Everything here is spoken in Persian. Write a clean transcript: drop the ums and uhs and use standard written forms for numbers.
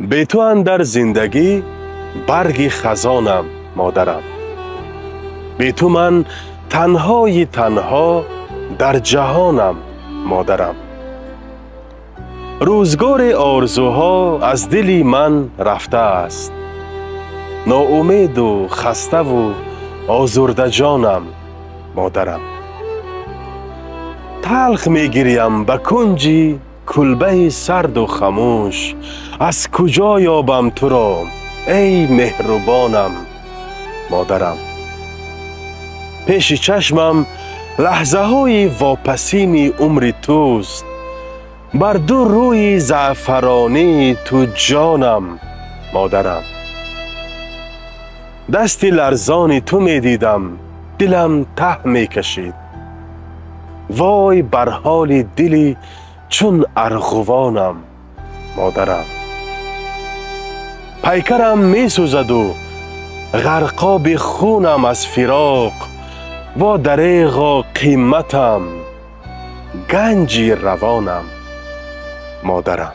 به تو اندر زندگی برگ خزانم مادرم. به تو من تنهای تنها در جهانم مادرم. روزگار آرزوها از دلی من رفته است. ناامید و خسته و آزرده جانم مادرم. تلخ می گریم به کنجی کلبه سرد و خموش. از کجا یابم تو را ای مهربانم مادرم. پیش چشمم لحظه های واپسین عمر توست. بر دو روی زعفرانی تو جانم مادرم. دستی لرزان تو می دیدم دلم ته می کشید. وای بر حال دلی چون ارغوانم مادرم. پیکرم می سوزد و غرقاب خونم از فراق. و دریغا قیمتم گنجی روانم مادرم.